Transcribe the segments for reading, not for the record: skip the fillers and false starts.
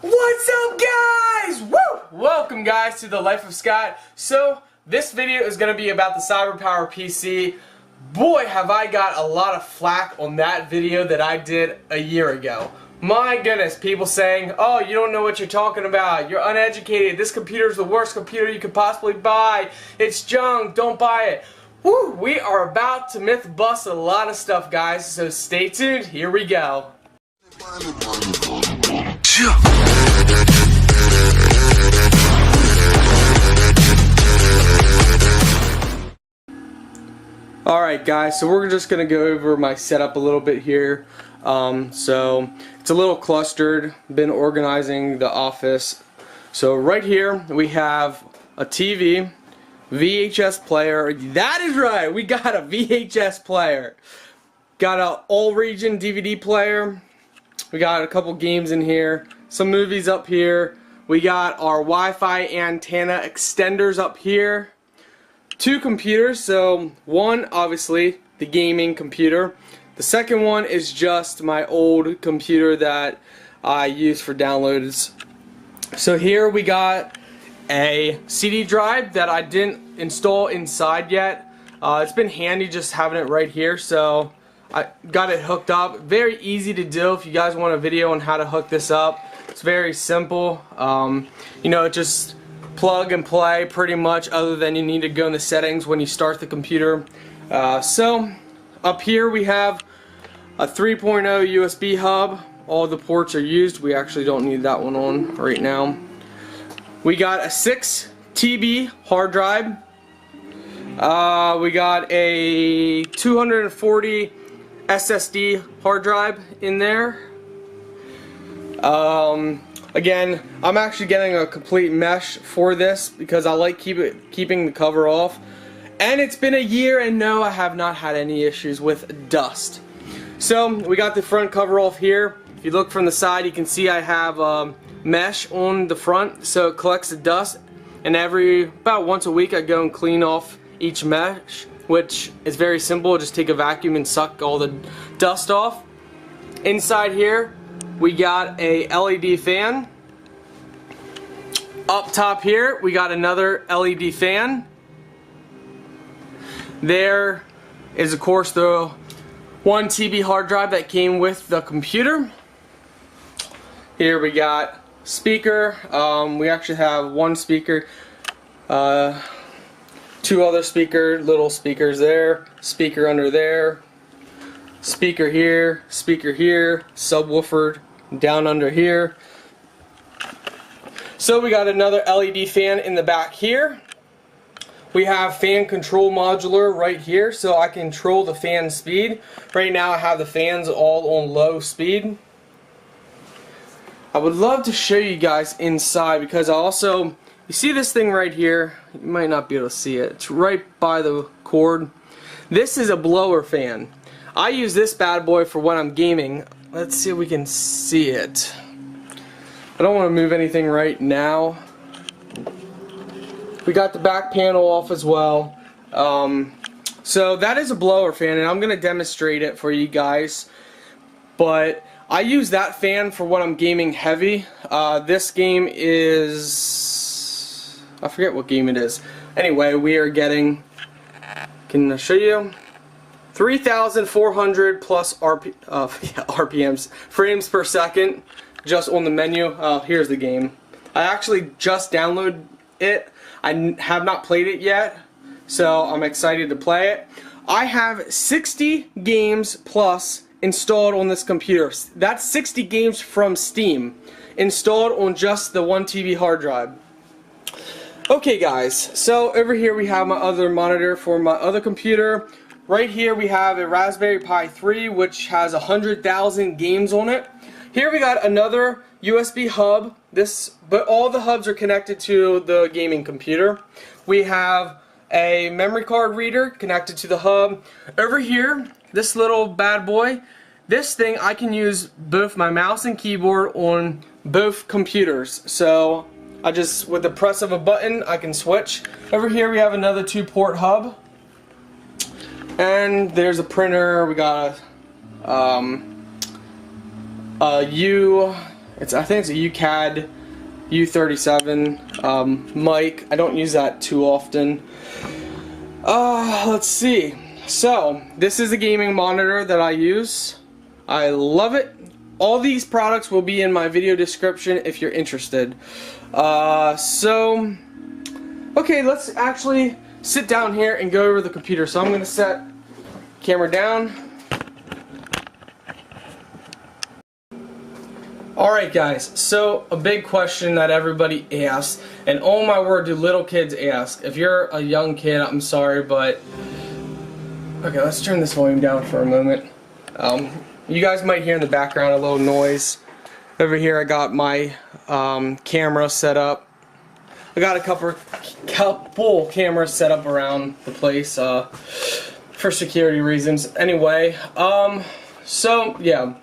What's up, guys? Woo! Welcome, guys, to the Life of Scott. So, this video is going to be about the CyberpowerPC. Boy, have I got a lot of flack on that video that I did a year ago. My goodness, people saying, oh, you don't know what you're talking about. You're uneducated. This computer is the worst computer you could possibly buy. It's junk. Don't buy it. Woo! We are about to Mythbust a lot of stuff, guys, so stay tuned. Here we go. Alright, guys, so we're just going to go over my setup a little bit here. So it's a little clustered. Been organizing the office. So right here we have a TV, VHS player. That is right, we got a VHS player. Got an all-region DVD player. We got a couple games in here, some movies up here. We got our Wi-Fi antenna extenders up here. Two computers, so one obviously the gaming computer. The second one is just my old computer that I use for downloads. So here we got a CD drive that I didn't install inside yet. It's been handy just having it right here, so I got it hooked up. Very easy to do if you guys want a video on how to hook this up. It's very simple. You know, just plug and play pretty much, other than you need to go in the settings when you start the computer. So up here we have a 3.0 USB hub. All the ports are used. We actually don't need that one on right now. We got a 6 TB hard drive. We got a 240 SSD hard drive in there. Again, I'm actually getting a complete mesh for this because I like keeping the cover off. And it's been a year, and no, I have not had any issues with dust. So we got the front cover off here. If you look from the side, you can see I have mesh on the front, so it collects the dust. And about once a week, I go and clean off each mesh, which is very simple. Just take a vacuum and suck all the dust off. Inside here, we got a LED fan. Up top here, we got another LED fan. There is, of course, the 1 TB hard drive that came with the computer. Here we got speaker. We actually have one speaker, 2 other little speakers there, speaker under there, speaker here, subwoofer down under here. So we got another LED fan in the back here. We have fan control modular right here, so I control the fan speed. Right now I have the fans all on low speed. I would love to show you guys inside, because you see this thing right here. You might not be able to see it. It's right by the cord. This is a blower fan. I use this bad boy for when I'm gaming. Let's see if we can see it. I don't want to move anything right now. We got the back panel off as well. So that is a blower fan, and I'm going to demonstrate it for you guys. But I use that fan for when I'm gaming heavy. This game is... I forget what game it is. Anyway, we are getting... Can I show you? 3,400 plus RPMs, frames per second, just on the menu. Here's the game. I actually just downloaded it. I have not played it yet, so I'm excited to play it. I have 60 games plus installed on this computer. That's 60 games from Steam installed on just the 1 TB hard drive. Okay, guys, so over here we have my other monitor for my other computer. Right here we have a Raspberry Pi 3, which has 100,000 games on it. Here we got another USB hub. But all the hubs are connected to the gaming computer. We have a memory card reader connected to the hub. Over here, this little bad boy, this thing I can use both my mouse and keyboard on both computers. So I just, with the press of a button, I can switch. Over here we have another 2-port hub. And there's a printer. We got a I think it's a UCAD U37 mic. I don't use that too often. Let's see. So this is the gaming monitor that I use. I love it. All these products will be in my video description if you're interested. So okay, let's actually sit down here and go over the computer. So I'm going to set camera down. Alright guys, so a big question that everybody asks, and oh my word, do little kids ask. If you're a young kid, I'm sorry, but okay, let's turn this volume down for a moment. You guys might hear in the background a little noise. Over here I got my camera set up. I got a couple cameras set up around the place for security reasons. Anyway, so yeah.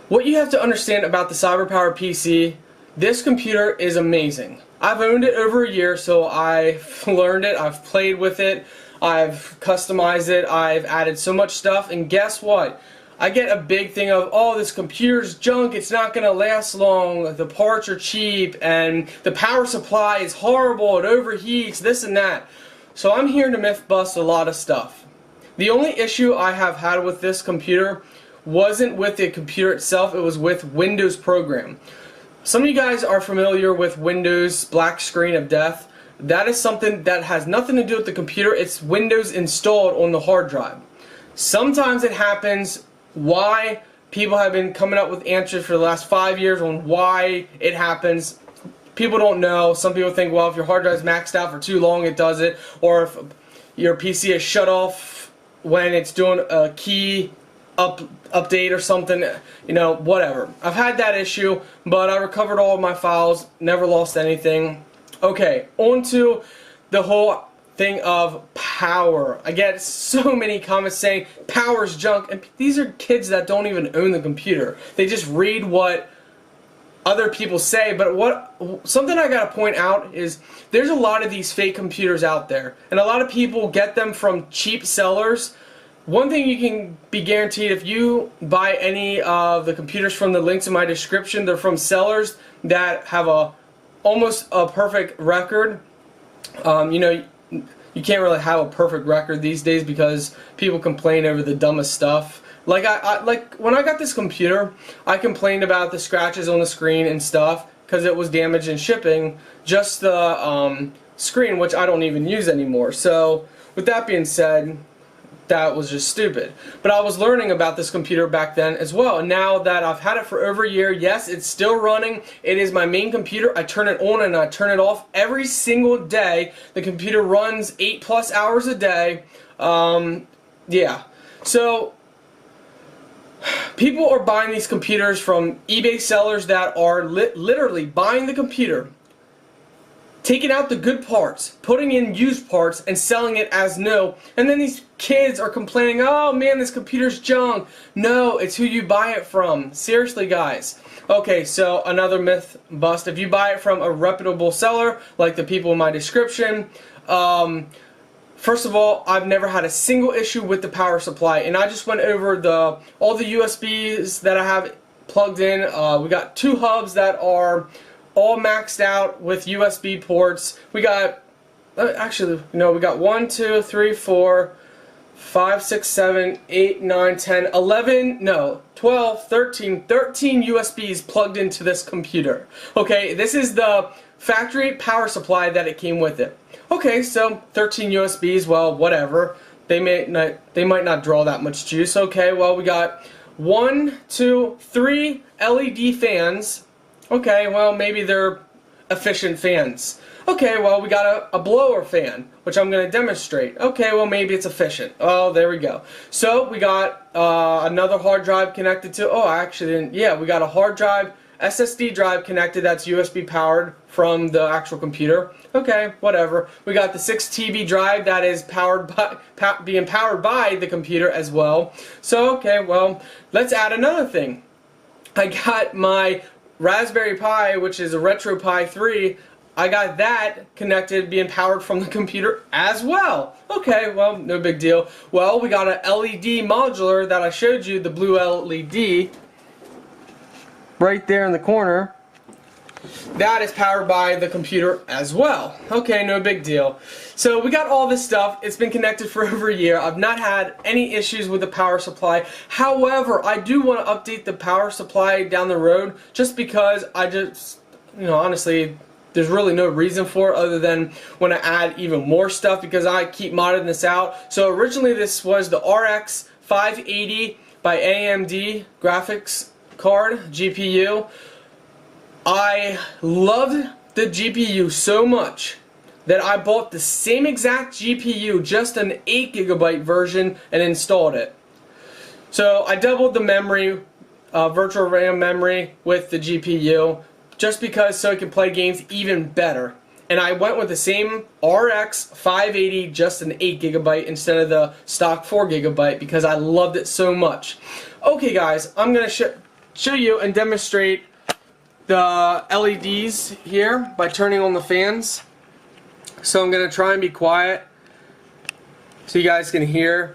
What you have to understand about the CyberpowerPC, this computer is amazing. I've owned it over a year, so I've learned it, I've played with it, I've customized it, I've added so much stuff, and guess what? I get a big thing of, oh, this computer's junk, it's not going to last long, the parts are cheap, and the power supply is horrible, it overheats, this and that. So I'm here to myth-bust a lot of stuff. The only issue I have had with this computer wasn't with the computer itself, it was with Windows program. Some of you guys are familiar with Windows black screen of death. That is something that has nothing to do with the computer, it's Windows installed on the hard drive. Sometimes it happens. Why? People have been coming up with answers for the last 5 years on why it happens. People don't know. Some people think, well, if your hard drive is maxed out for too long, it does it. Or if your PC is shut off when it's doing a key update or something, you know, whatever. I've had that issue, but I recovered all of my files, never lost anything. Okay, on to the whole thing of power. I get so many comments saying power's junk, and these are kids that don't even own the computer. They just read what other people say. But something I gotta point out is there's a lot of these fake computers out there, and a lot of people get them from cheap sellers. One thing you can be guaranteed, if you buy any of the computers from the links in my description, they're from sellers that have almost a perfect record. You know, you can't really have a perfect record these days because people complain over the dumbest stuff. Like like when I got this computer, I complained about the scratches on the screen and stuff because it was damaged in shipping. Just the screen, which I don't even use anymore. So with that being said, that was just stupid. But I was learning about this computer back then as well, and now that I've had it for over a year, yes, it's still running. It is my main computer. I turn it on and I turn it off every single day. The computer runs 8+ hours a day. Yeah. So people are buying these computers from eBay sellers that are literally buying the computer, taking out the good parts, putting in used parts, and selling it as new. And then these kids are complaining, oh man, this computer's junk. No, it's who you buy it from. Seriously, guys. Okay, so another myth bust. If you buy it from a reputable seller, like the people in my description, first of all, I've never had a single issue with the power supply. And I just went over all the USBs that I have plugged in. We got 2 hubs that are all maxed out with USB ports. We got, actually, no, we got 1, 2, 3, 4, 5, 6, 7, 8, 9, 10, 11, no, 12, 13 USBs plugged into this computer. Okay, this is the factory power supply that it came with it. Okay, so 13 USBs, well, whatever. They might not draw that much juice. Okay, well, we got 1, 2, 3 LED fans. Okay, well, maybe they're efficient fans. Okay, well, we got a blower fan, which I'm going to demonstrate. Okay, well, maybe it's efficient. Oh, there we go. So we got another hard drive connected to, oh, I actually didn't, yeah, we got a hard drive, SSD drive connected that's USB powered from the actual computer. Okay, whatever. We got the 6 TB drive that is being powered by the computer as well. So, okay, well, let's add another thing. I got my Raspberry Pi, which is a RetroPie 3, I got that connected, being powered from the computer as well. Okay, well, no big deal. Well, we got an LED modular that I showed you, the blue LED. right there in the corner, that is powered by the computer as well. Okay, no big deal. So we got all this stuff. It's been connected for over a year. I've not had any issues with the power supply. However, I do want to update the power supply down the road, just because I just, honestly, there's really no reason for it other than when I add even more stuff, because I keep modding this out. So originally this was the RX 580 by AMD graphics card GPU. I loved the GPU so much that I bought the same exact GPU, just an 8GB version, and installed it. So I doubled the memory, virtual RAM memory with the GPU, just because so I can play games even better. And I went with the same RX 580, just an 8GB instead of the stock 4GB, because I loved it so much. Okay guys, I'm going to show you and demonstrate the LEDs here by turning on the fans. So I'm going to try and be quiet so you guys can hear.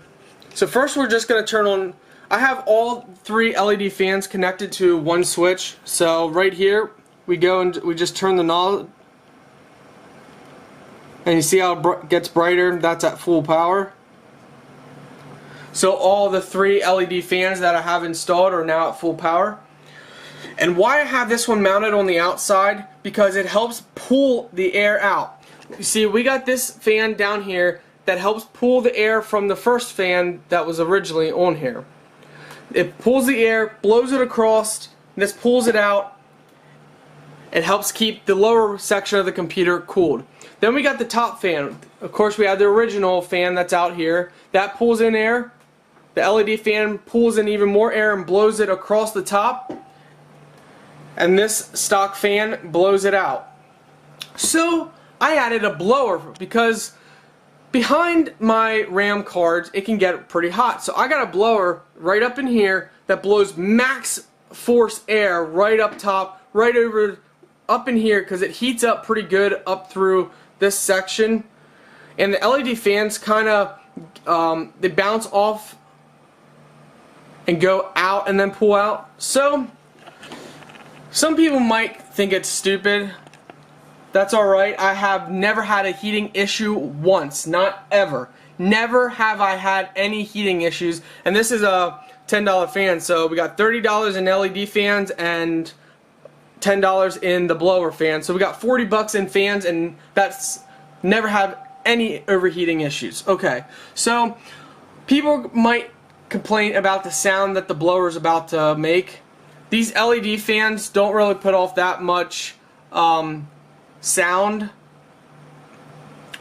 So first we're just going to turn on, I have all 3 LED fans connected to one switch. So right here we go and we just turn the knob, and you see how it gets brighter. That's at full power. So all the 3 LED fans that I have installed are now at full power. And why I have this one mounted on the outside, because it helps pull the air out. You see, we got this fan down here that helps pull the air from the first fan that was originally on here. It pulls the air, blows it across, this pulls it out. It helps keep the lower section of the computer cooled. Then we got the top fan. Of course, we have the original fan that's out here. That pulls in air. The LED fan pulls in even more air and blows it across the top. And this stock fan blows it out. So I added a blower, because behind my RAM cards it can get pretty hot. So I got a blower right up in here that blows max force air right up top, right over up in here, because it heats up pretty good up through this section. And the LED fans kind of they bounce off and go out and then pull out. So some people might think it's stupid. That's alright. I have never had a heating issue once. Not ever. Never have I had any heating issues. And this is a $10 fan. So we got $30 in LED fans and $10 in the blower fan. So we got 40 bucks in fans, and that's never have any overheating issues. Okay. So people might complain about the sound that the blower is about to make. These LED fans don't really put off that much sound,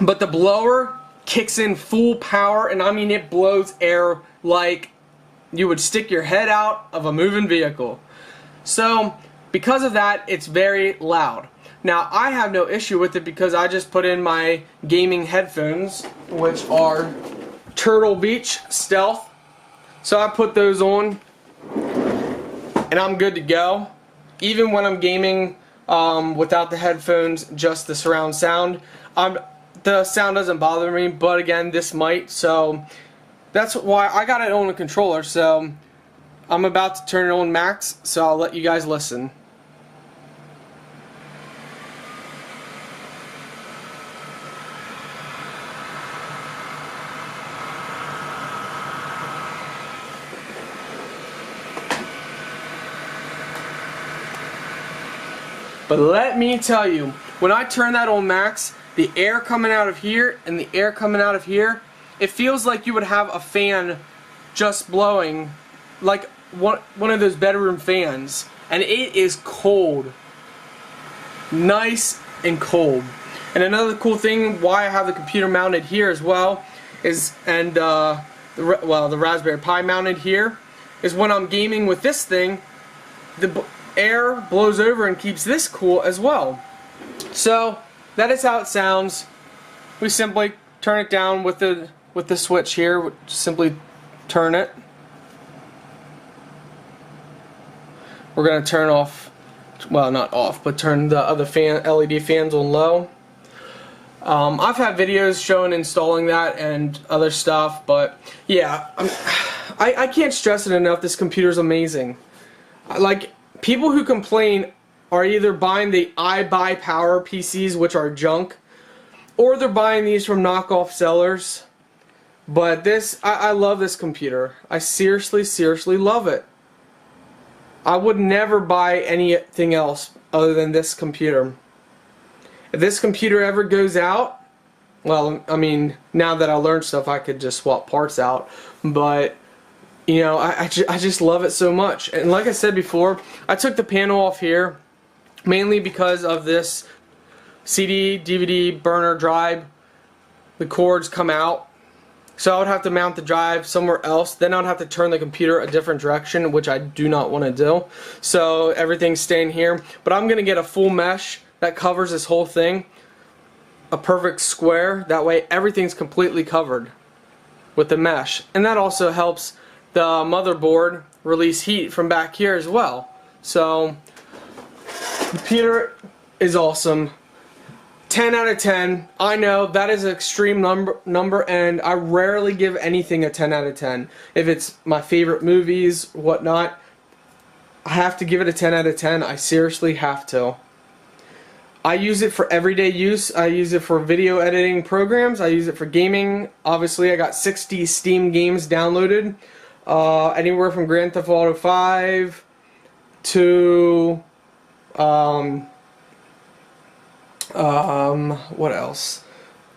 but the blower kicks in full power, and I mean it blows air like you would stick your head out of a moving vehicle. So because of that, it's very loud. Now I have no issue with it, because I just put in my gaming headphones, which are Turtle Beach Stealth. So I put those on, and I'm good to go. Even when I'm gaming without the headphones, just the surround sound, the sound doesn't bother me, but again, this might. So that's why I got it on a controller. So I'm about to turn it on max, so I'll let you guys listen. But let me tell you, when I turn that on max, the air coming out of here and the air coming out of here, it feels like you would have a fan just blowing, like one of those bedroom fans, and it is cold. Nice and cold. And another cool thing why I have the computer mounted here as well is, and the Raspberry Pi mounted here, is when I'm gaming with this thing, the air blows over and keeps this cool as well. So that is how it sounds. We simply turn it down with the switch here. Simply turn it. We're gonna turn off, well, not off, but turn the other LED fans on low. I've had videos showing installing that and other stuff, but yeah, I can't stress it enough. This computer's amazing. Like, people who complain are either buying the CyberpowerPCs, which are junk, or they're buying these from knockoff sellers. But this, I love this computer. I seriously love it. I would never buy anything else other than this computer. If this computer ever goes out, well, I mean, now that I learned stuff, I could just swap parts out. But, you know, I just love it so much. And like I said before, I took the panel off here mainly because of this CD, DVD, burner drive. The cords come out. So I would have to mount the drive somewhere else. Then I would have to turn the computer a different direction, which I do not want to do. So everything's staying here. But I'm going to get a full mesh that covers this whole thing. A perfect square. That way everything's completely covered with the mesh. And that also helps the motherboard release heat from back here as well. So the computer is awesome. 10 out of 10. I know that is an extreme number, and I rarely give anything a 10 out of 10. If it's my favorite movies, whatnot, I have to give it a 10 out of 10. I seriously have to. I use it for everyday use. I use it for video editing programs. I use it for gaming. Obviously, I got 60 Steam games downloaded. Anywhere from Grand Theft Auto 5 to what else?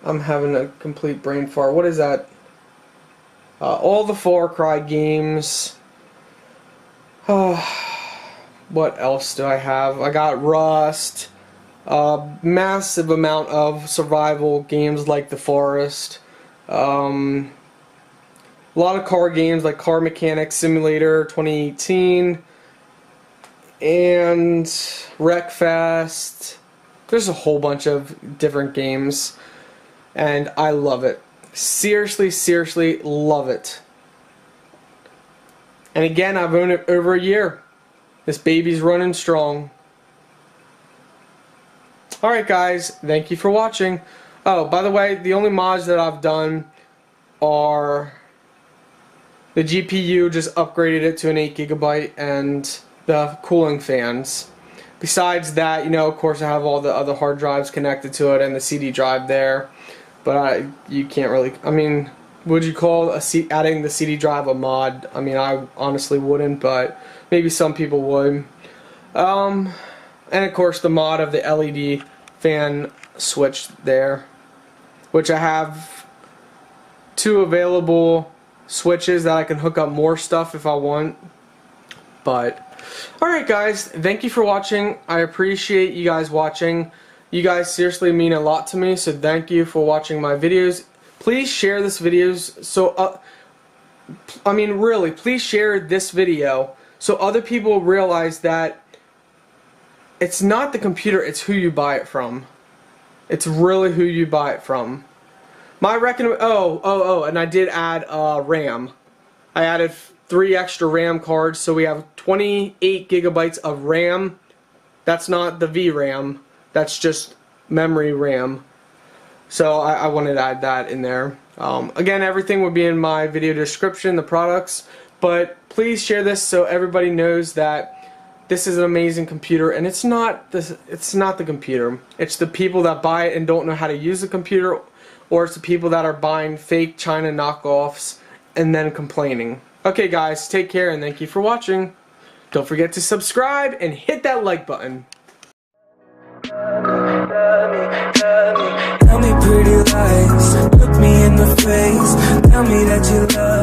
I'm having a complete brain fart. What is that? All the Far Cry games. What else do I have? I got Rust. Massive amount of survival games like The Forest. A lot of car games like Car Mechanic Simulator 2018. And Wreckfest. There's a whole bunch of different games, and I love it. Seriously love it. And again, I've owned it over a year. This baby's running strong. Alright guys, thank you for watching. Oh, by the way, the only mods that I've done are the GPU, just upgraded it to an 8GB, and the cooling fans. Besides that, you know, of course I have all the other hard drives connected to it and the CD drive there. But you can't really, I mean, would you call adding the CD drive a mod? I mean, I honestly wouldn't, but maybe some people would. And of course the mod of the LED fan switch there, which I have 2 available switches that I can hook up more stuff if I want. But alright guys, thank you for watching. I appreciate you guys watching. You guys seriously mean a lot to me, so thank you for watching my videos. Please share this videos so I mean really, please share this video so other people realize that it's not the computer, it's who you buy it from. It's really who you buy it from. My and I did add RAM. I added 3 extra RAM cards, so we have 28 gigabytes of RAM. That's not the VRAM, that's just memory RAM. So I wanted to add that in there. Again, everything will be in my video description, the products, but please share this so everybody knows that this is an amazing computer, and it's not the computer. It's the people that buy it and don't know how to use the computer, or it's the people that are buying fake China knockoffs and then complaining. Okay guys, take care and thank you for watching. Don't forget to subscribe and hit that like button. Tell me pretty lies, look me in the face, tell me that you love